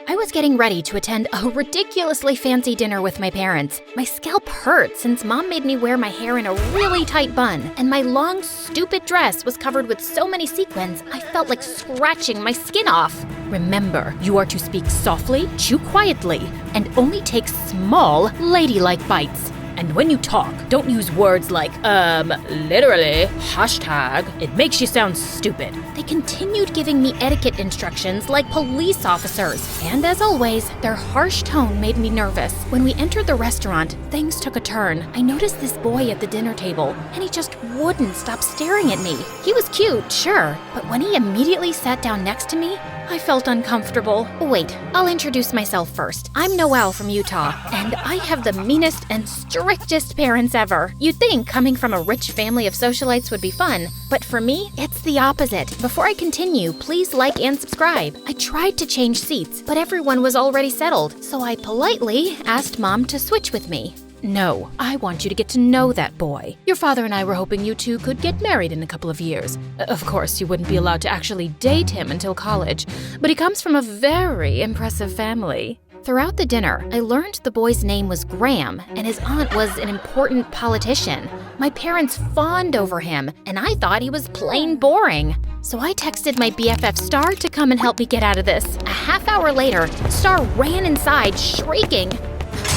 I was getting ready to attend a ridiculously fancy dinner with my parents. My scalp hurt since Mom made me wear my hair in a really tight bun, and my long, stupid dress was covered with so many sequins I felt like scratching my skin off. Remember, you are to speak softly, chew quietly, and only take small, ladylike bites. And when you talk, don't use words like, literally, hashtag. It makes you sound stupid. They continued giving me etiquette instructions like police officers. And as always, their harsh tone made me nervous. When we entered the restaurant, things took a turn. I noticed this boy at the dinner table, and he just wouldn't stop staring at me. He was cute, sure, but when he immediately sat down next to me, I felt uncomfortable. Wait, I'll introduce myself first. I'm Noelle from Utah, and I have the meanest and strictest parents ever. You'd think coming from a rich family of socialites would be fun, but for me, it's the opposite. Before I continue, please like and subscribe. I tried to change seats, but everyone was already settled, so I politely asked Mom to switch with me. No, I want you to get to know that boy. Your father and I were hoping you two could get married in a couple of years. Of course, you wouldn't be allowed to actually date him until college, but he comes from a very impressive family. Throughout the dinner, I learned the boy's name was Graham, and his aunt was an important politician. My parents fawned over him, and I thought he was plain boring. So I texted my BFF Star to come and help me get out of this. A half hour later, Star ran inside, shrieking,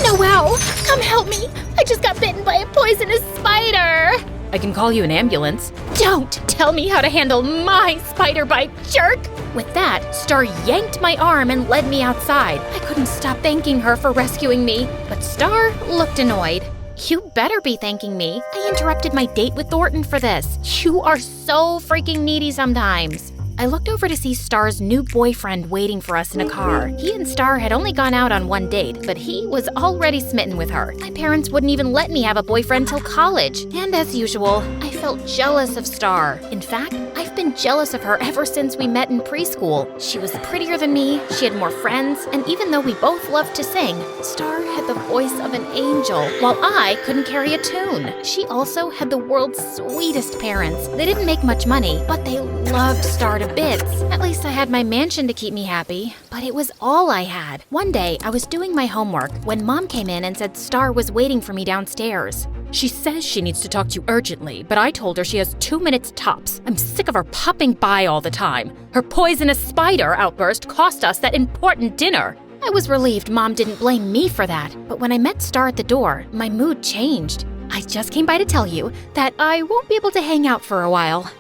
"Noelle, come help me! I just got bitten by a poisonous spider!" I can call you an ambulance. Don't tell me how to handle my spider bite, jerk! With that, Star yanked my arm and led me outside. I couldn't stop thanking her for rescuing me, but Star looked annoyed. You better be thanking me. I interrupted my date with Thornton for this. You are so freaking needy sometimes. I looked over to see Star's new boyfriend waiting for us in a car. He and Star had only gone out on one date, but he was already smitten with her. My parents wouldn't even let me have a boyfriend till college. And as usual, I felt jealous of Star. In fact, I've been jealous of her ever since we met in preschool. She was prettier than me, she had more friends, and even though we both loved to sing, Star had the voice of an angel, while I couldn't carry a tune. She also had the world's sweetest parents. They didn't make much money, but they loved Star to bits. At least I had my mansion to keep me happy, but it was all I had. One day, I was doing my homework when Mom came in and said Star was waiting for me downstairs. She says she needs to talk to you urgently, but I told her she has 2 minutes tops. I'm sick of her popping by all the time. Her poisonous spider outburst cost us that important dinner. I was relieved Mom didn't blame me for that, but when I met Star at the door, my mood changed. I just came by to tell you that I won't be able to hang out for a while.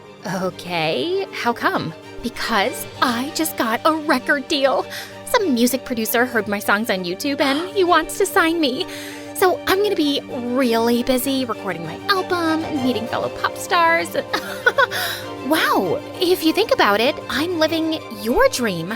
Okay, how come? Because I just got a record deal. Some music producer heard my songs on YouTube and he wants to sign me. So I'm gonna be really busy recording my album and meeting fellow pop stars. Wow, if you think about it, I'm living your dream.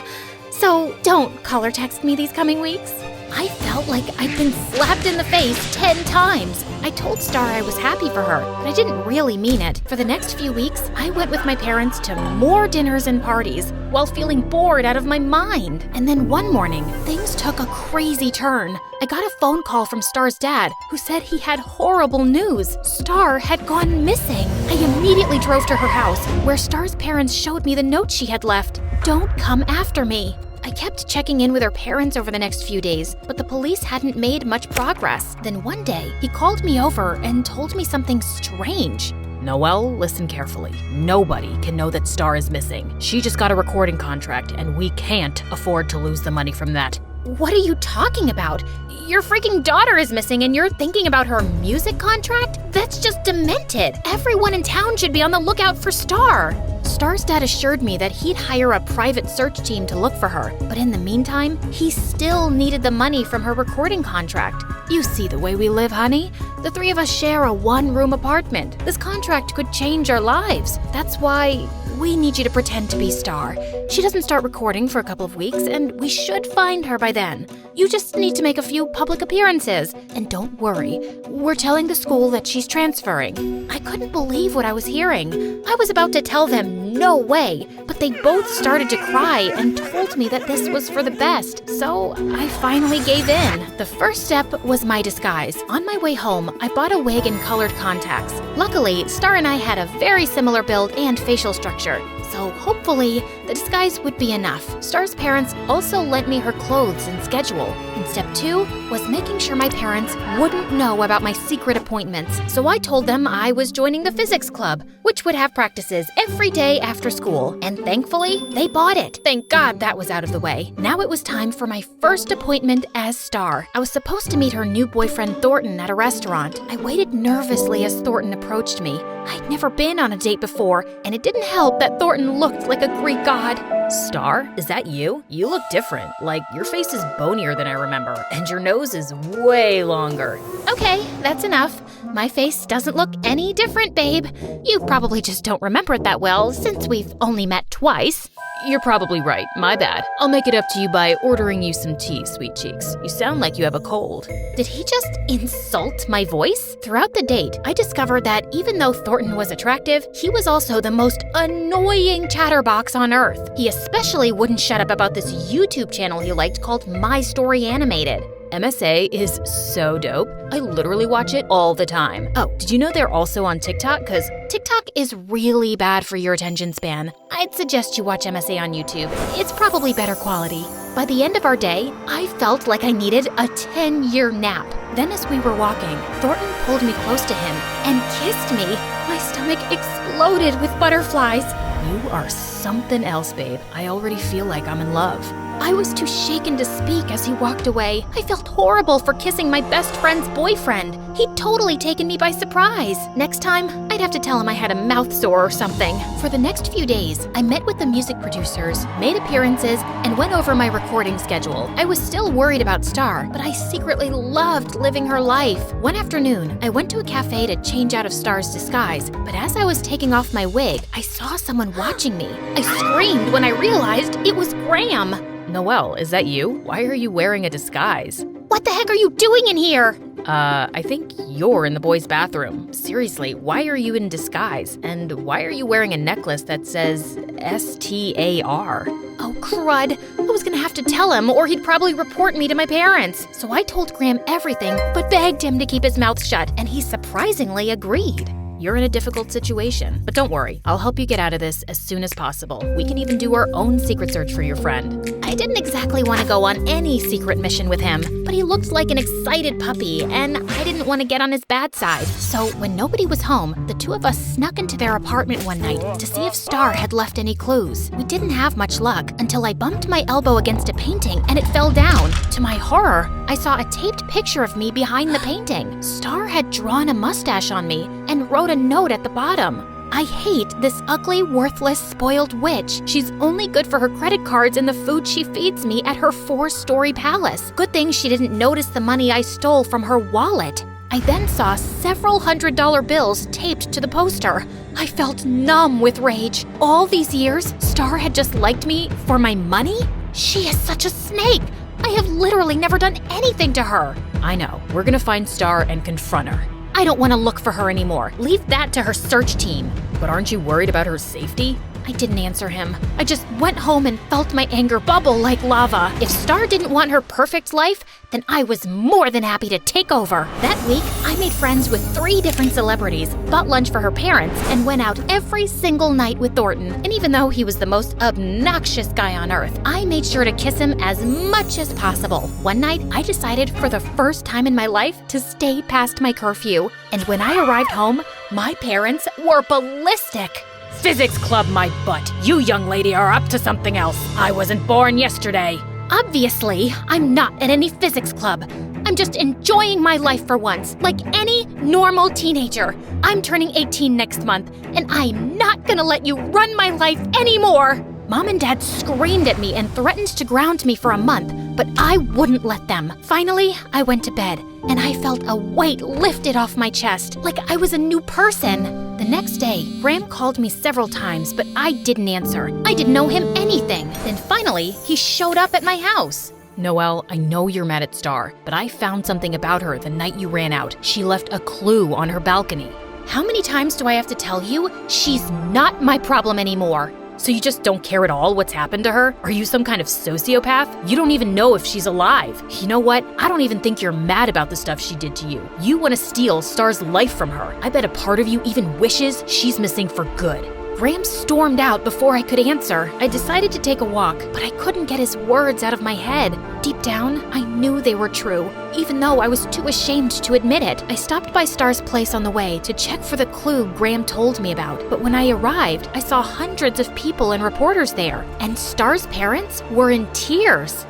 So don't call or text me these coming weeks. I felt like I'd been slapped in the face 10 times. I told Star I was happy for her, but I didn't really mean it. For the next few weeks, I went with my parents to more dinners and parties while feeling bored out of my mind. And then one morning, things took a crazy turn. I got a phone call from Star's dad, who said he had horrible news. Star had gone missing. I immediately drove to her house, where Star's parents showed me the note she had left. "Don't come after me." I kept checking in with her parents over the next few days, but the police hadn't made much progress. Then one day, he called me over and told me something strange. Noelle, listen carefully. Nobody can know that Star is missing. She just got a recording contract, and we can't afford to lose the money from that. What are you talking about? Your freaking daughter is missing and you're thinking about her music contract? That's just demented. Everyone in town should be on the lookout for Star. Star's dad assured me that he'd hire a private search team to look for her, but in the meantime, he still needed the money from her recording contract. You see the way we live, honey? The three of us share a one-room apartment. This contract could change our lives. That's why we need you to pretend to be Star. She doesn't start recording for a couple of weeks, and we should find her by then. You just need to make a few public appearances. And don't worry, we're telling the school that she's transferring. I couldn't believe what I was hearing. I was about to tell them no way, but they both started to cry and told me that this was for the best. So I finally gave in. The first step was my disguise. On my way home, I bought a wig and colored contacts. Luckily, Star and I had a very similar build and facial structure, so so hopefully the disguise would be enough. Star's parents also lent me her clothes and schedule. And step 2 was making sure my parents wouldn't know about my secret appointments. So I told them I was joining the physics club, which would have practices every day after school. And thankfully, they bought it. Thank God that was out of the way. Now it was time for my first appointment as Star. I was supposed to meet her new boyfriend Thornton at a restaurant. I waited nervously as Thornton approached me. I'd never been on a date before, and it didn't help that Thornton looked like a Greek god. Star, is that you? You look different. Like, your face is bonier than I remember, and your nose is way longer. Okay, that's enough. My face doesn't look any different, babe. You probably just don't remember it that well, since we've only met twice. You're probably right. My bad. I'll make it up to you by ordering you some tea, sweet cheeks. You sound like you have a cold. Did he just insult my voice? Throughout the date, I discovered that even though Thornton was attractive, he was also the most annoying chatterbox on earth. He especially wouldn't shut up about this YouTube channel he liked called My Story Animated. MSA is so dope. I literally watch it all the time. Oh, did you know they're also on TikTok? Because TikTok is really bad for your attention span. I'd suggest you watch MSA on YouTube. It's probably better quality. By the end of our day, I felt like I needed a 10-year nap. Then as we were walking, Thornton pulled me close to him and kissed me. My stomach exploded with butterflies. You are something else, babe. I already feel like I'm in love. I was too shaken to speak as he walked away. I felt horrible for kissing my best friend's boyfriend. He'd totally taken me by surprise. Next time, I'd have to tell him I had a mouth sore or something. For the next few days, I met with the music producers, made appearances, and went over my recording schedule. I was still worried about Star, but I secretly loved living her life. One afternoon, I went to a cafe to change out of Star's disguise, but as I was taking off my wig, I saw someone watching me. I screamed when I realized it was Graham. Noelle, is that you? Why are you wearing a disguise? What the heck are you doing in here? I think you're in the boys' bathroom. Seriously, why are you in disguise? And why are you wearing a necklace that says STAR? Oh, crud. I was gonna have to tell him, or he'd probably report me to my parents. So I told Graham everything, but begged him to keep his mouth shut, and he surprisingly agreed. You're in a difficult situation, but don't worry. I'll help you get out of this as soon as possible. We can even do our own secret search for your friend. I didn't exactly want to go on any secret mission with him, but he looked like an excited puppy, and I didn't want to get on his bad side. So when nobody was home, the two of us snuck into their apartment one night to see if Star had left any clues. We didn't have much luck until I bumped my elbow against a painting and it fell down. To my horror, I saw a taped picture of me behind the painting. Star had drawn a mustache on me and wrote a note at the bottom. I hate this ugly, worthless, spoiled witch. She's only good for her credit cards and the food she feeds me at her 4-story palace. Good thing she didn't notice the money I stole from her wallet. I then saw several $100 bills taped to the poster. I felt numb with rage. All these years, Star had just liked me for my money? She is such a snake. I have literally never done anything to her. I know. We're gonna find Star and confront her. I don't want to look for her anymore. Leave that to her search team. But aren't you worried about her safety? I didn't answer him. I just went home and felt my anger bubble like lava. If Star didn't want her perfect life, then I was more than happy to take over. That week, I made friends with 3 different celebrities, bought lunch for her parents, and went out every single night with Thornton. And even though he was the most obnoxious guy on earth, I made sure to kiss him as much as possible. One night, I decided for the first time in my life to stay past my curfew. And when I arrived home, my parents were ballistic. Physics club, my butt. You young lady are up to something else. I wasn't born yesterday. Obviously, I'm not at any physics club. I'm just enjoying my life for once, like any normal teenager. I'm turning 18 next month, and I'm not gonna let you run my life anymore. Mom and Dad screamed at me and threatened to ground me for a month, but I wouldn't let them. Finally, I went to bed, and I felt a weight lifted off my chest, like I was a new person. The next day, Graham called me several times, but I didn't answer. I didn't know him anything. Then finally, he showed up at my house. Noelle, I know you're mad at Star, but I found something about her the night you ran out. She left a clue on her balcony. How many times do I have to tell you? She's not my problem anymore. So you just don't care at all what's happened to her? Are you some kind of sociopath? You don't even know if she's alive. You know what? I don't even think you're mad about the stuff she did to you. You want to steal Star's life from her. I bet a part of you even wishes she's missing for good. Graham stormed out before I could answer. I decided to take a walk, but I couldn't get his words out of my head. Deep down, I knew they were true, even though I was too ashamed to admit it. I stopped by Star's place on the way to check for the clue Graham told me about, but when I arrived, I saw hundreds of people and reporters there, and Star's parents were in tears.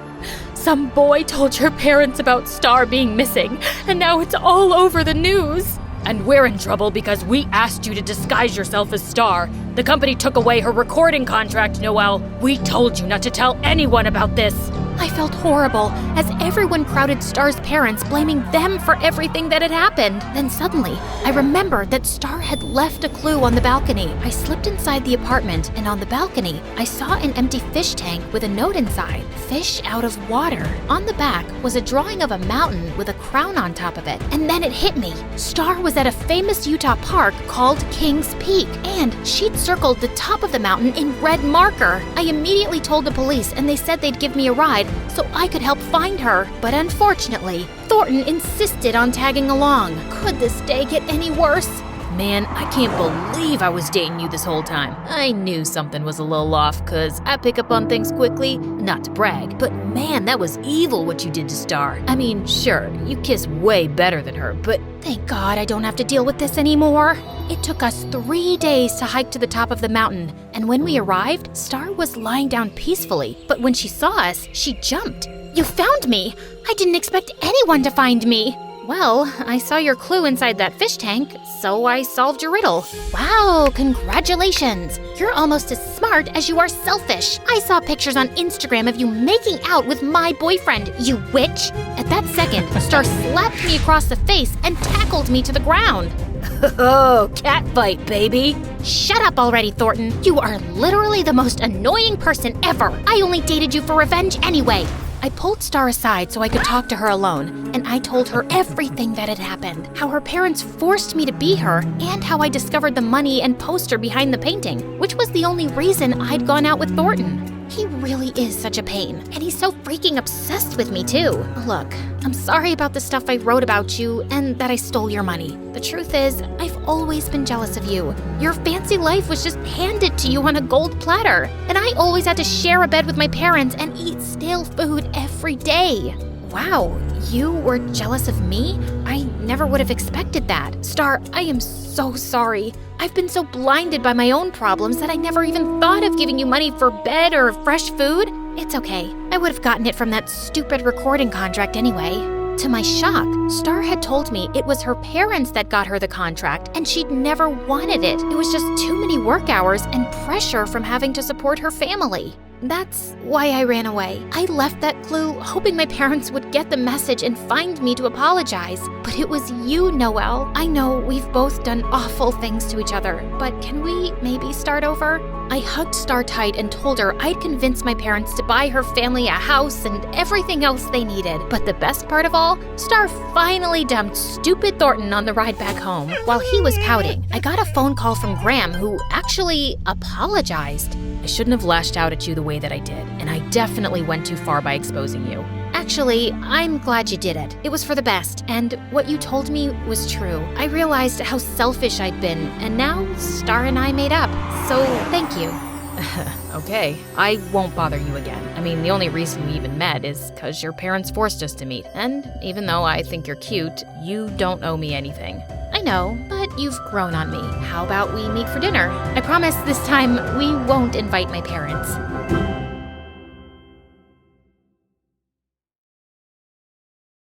Some boy told your parents about Star being missing, and now it's all over the news. And we're in trouble because we asked you to disguise yourself as Star. The company took away her recording contract, Noelle. We told you not to tell anyone about this. I felt horrible as everyone crowded Star's parents, blaming them for everything that had happened. Then suddenly, I remembered that Star had left a clue on the balcony. I slipped inside the apartment, and on the balcony, I saw an empty fish tank with a note inside, "Fish out of water." On the back was a drawing of a mountain with a crown on top of it. And then it hit me. Star was at a famous Utah park called King's Peak, and she'd circled the top of the mountain in red marker. I immediately told the police, and they said they'd give me a ride so I could help find her. But unfortunately, Thornton insisted on tagging along. Could this day get any worse? Man, I can't believe I was dating you this whole time. I knew something was a little off, cause I pick up on things quickly, not to brag, but man, that was evil what you did to Star. I mean, sure, you kiss way better than her, but thank God I don't have to deal with this anymore. It took us 3 days to hike to the top of the mountain, and when we arrived, Star was lying down peacefully, but when she saw us, she jumped. You found me! I didn't expect anyone to find me! Well, I saw your clue inside that fish tank, so I solved your riddle. Wow, congratulations! You're almost as smart as you are selfish. I saw pictures on Instagram of you making out with my boyfriend, you witch! At that second, Star slapped me across the face and tackled me to the ground. oh, catfight, baby. Shut up already, Thornton. You are literally the most annoying person ever. I only dated you for revenge anyway. I pulled Star aside so I could talk to her alone, and I told her everything that had happened, how her parents forced me to be her, and how I discovered the money and poster behind the painting, which was the only reason I'd gone out with Thornton. He really is such a pain, and he's so freaking obsessed with me too. Look, I'm sorry about the stuff I wrote about you and that I stole your money. The truth is, I've always been jealous of you. Your fancy life was just handed to you on a gold platter, and I always had to share a bed with my parents and eat stale food every day. Wow, you were jealous of me? I never would have expected that. Star, I am so sorry. I've been so blinded by my own problems that I never even thought of giving you money for bed or fresh food. It's okay. I would have gotten it from that stupid recording contract anyway. To my shock, Star had told me it was her parents that got her the contract and she'd never wanted it. It was just too many work hours and pressure from having to support her family. That's why I ran away. I left that clue hoping my parents would get the message and find me to apologize. But it was you, Noelle. I know we've both done awful things to each other, but can we maybe start over? I hugged Star tight and told her I'd convince my parents to buy her family a house and everything else they needed. But the best part of all, Star finally dumped stupid Thornton on the ride back home. While he was pouting, I got a phone call from Graham who actually apologized. I shouldn't have lashed out at you the way that I did, and I definitely went too far by exposing you. Actually, I'm glad you did it. It was for the best, and what you told me was true. I realized how selfish I'd been, and now Star and I made up. So, thank you. Okay, I won't bother you again. I mean, the only reason we even met is because your parents forced us to meet, and even though I think you're cute, you don't owe me anything. I know, but you've grown on me. How about we meet for dinner? I promise this time we won't invite my parents.